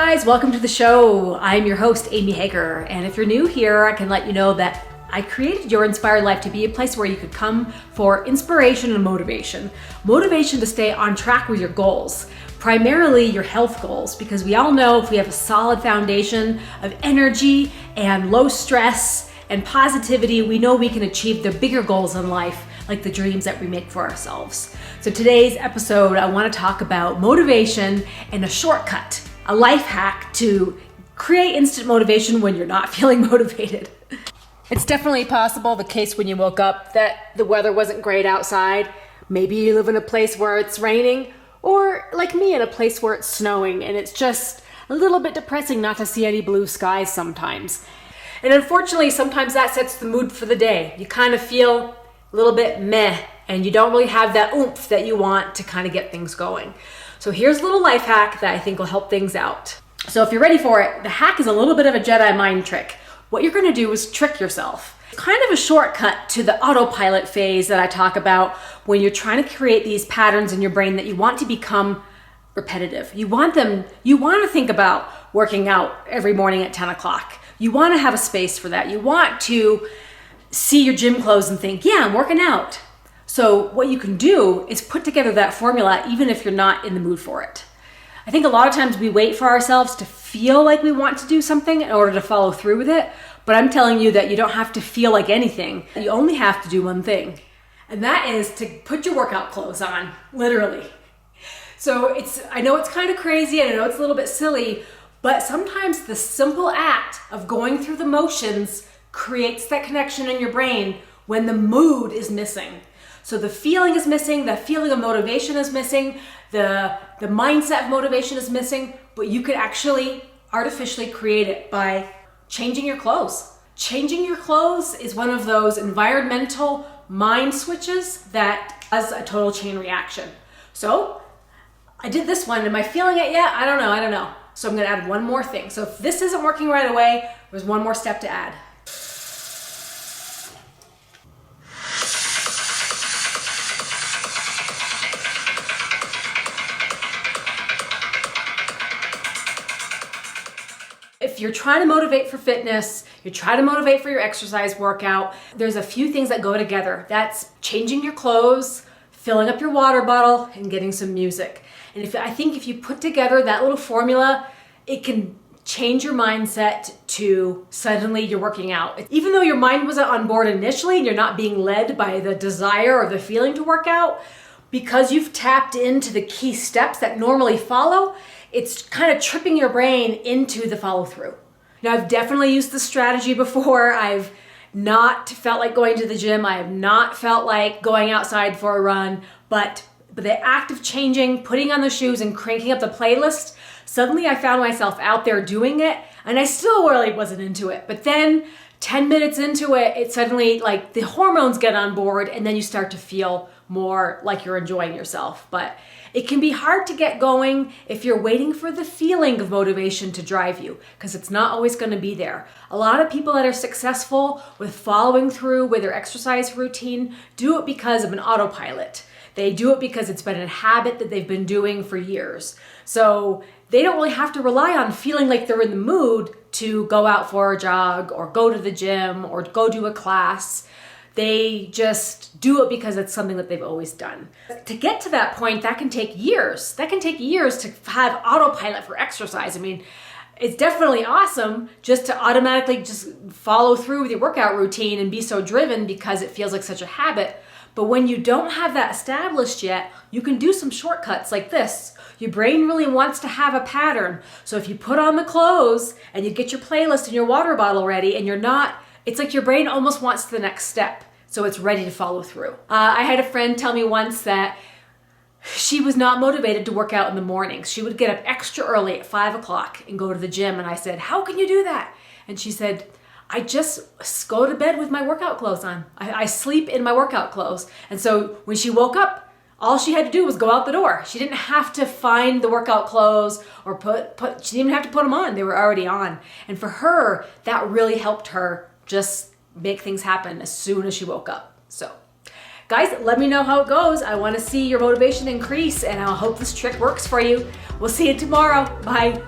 guys, welcome to the show. I'm your host, Amy Hager, and if you're new here, I can let you know that I created Your Inspired Life to be a place where you could come for inspiration and motivation. Motivation to stay on track with your goals, primarily your health goals, because we all know if we have a solid foundation of energy and low stress and positivity, we know we can achieve the bigger goals in life, like the dreams that we make for ourselves. So today's episode, I want to talk about motivation and a shortcut, a life hack to create instant motivation when you're not feeling motivated. It's definitely possible, the case when you woke up, that the weather wasn't great outside. Maybe you live in a place where it's raining, or like me, in a place where it's snowing, and it's just a little bit depressing not to see any blue skies sometimes. And unfortunately, sometimes that sets the mood for the day. You kind of feel a little bit meh, and you don't really have that oomph that you want to kind of get things going. So here's a little life hack that I think will help things out. So if you're ready for it, the hack is a little bit of a Jedi Mind Trick. What you're gonna do is trick yourself. It's kind of a shortcut to the autopilot phase that I talk about when you're trying to create these patterns in your brain that you want to become repetitive. You want to think about working out every morning at 10 o'clock. You want to have a space for that. You want to see your gym clothes and think, yeah, I'm working out. So what you can do is put together that formula even if you're not in the mood for it. I think a lot of times we wait for ourselves to feel like we want to do something in order to follow through with it, but I'm telling you that you don't have to feel like anything. You only have to do one thing, and that is to put your workout clothes on, literally. So I know it's kind of crazy and I know it's a little bit silly, but sometimes the simple act of going through the motions creates that connection in your brain when the mood is missing. So the feeling is missing, the feeling of motivation is missing, the mindset of motivation is missing, but you could actually artificially create it by changing your clothes. Changing your clothes is one of those environmental mind switches that has a total chain reaction. So I did this one. Am I feeling it yet? I don't know. So I'm gonna add one more thing. So if this isn't working right away, there's one more step to add. If you're trying to motivate for fitness, you're trying to motivate for your exercise workout, there's a few things that go together. That's changing your clothes, filling up your water bottle, and getting some music. And I think if you put together that little formula, it can change your mindset to suddenly you're working out. Even though your mind wasn't on board initially and you're not being led by the desire or the feeling to work out, because you've tapped into the key steps that normally follow, it's kind of tripping your brain into the follow through. Now, I've definitely used this strategy before. I've not felt like going to the gym. I have not felt like going outside for a run, but the act of changing, putting on the shoes and cranking up the playlist, suddenly I found myself out there doing it, and I still really wasn't into it. But then 10 minutes into it, it suddenly, like, the hormones get on board, and then you start to feel more like you're enjoying yourself. But it can be hard to get going if you're waiting for the feeling of motivation to drive you, because it's not always going to be there. A lot of people that are successful with following through with their exercise routine do it because of an autopilot. They do it because it's been a habit that they've been doing for years. So they don't really have to rely on feeling like they're in the mood to go out for a jog or go to the gym or go do a class. They just do it because it's something that they've always done. To get to that point, that can take years. That can take years to have autopilot for exercise. I mean, it's definitely awesome just to automatically just follow through with your workout routine and be so driven because it feels like such a habit. But when you don't have that established yet, you can do some shortcuts like this. Your brain really wants to have a pattern. So if you put on the clothes and you get your playlist and your water bottle ready and you're not, it's like your brain almost wants the next step. So it's ready to follow through. I had a friend tell me once that she was not motivated to work out in the mornings. She would get up extra early at 5 o'clock and go to the gym. And I said, how can you do that? And she said, I just go to bed with my workout clothes on. I sleep in my workout clothes. And so when she woke up, all she had to do was go out the door. She didn't have to find the workout clothes or she didn't even have to put them on. They were already on. And for her, that really helped her just make things happen as soon as she woke up. So guys, let me know how it goes. I want to see your motivation increase, and I hope this trick works for you. We'll see you tomorrow. Bye.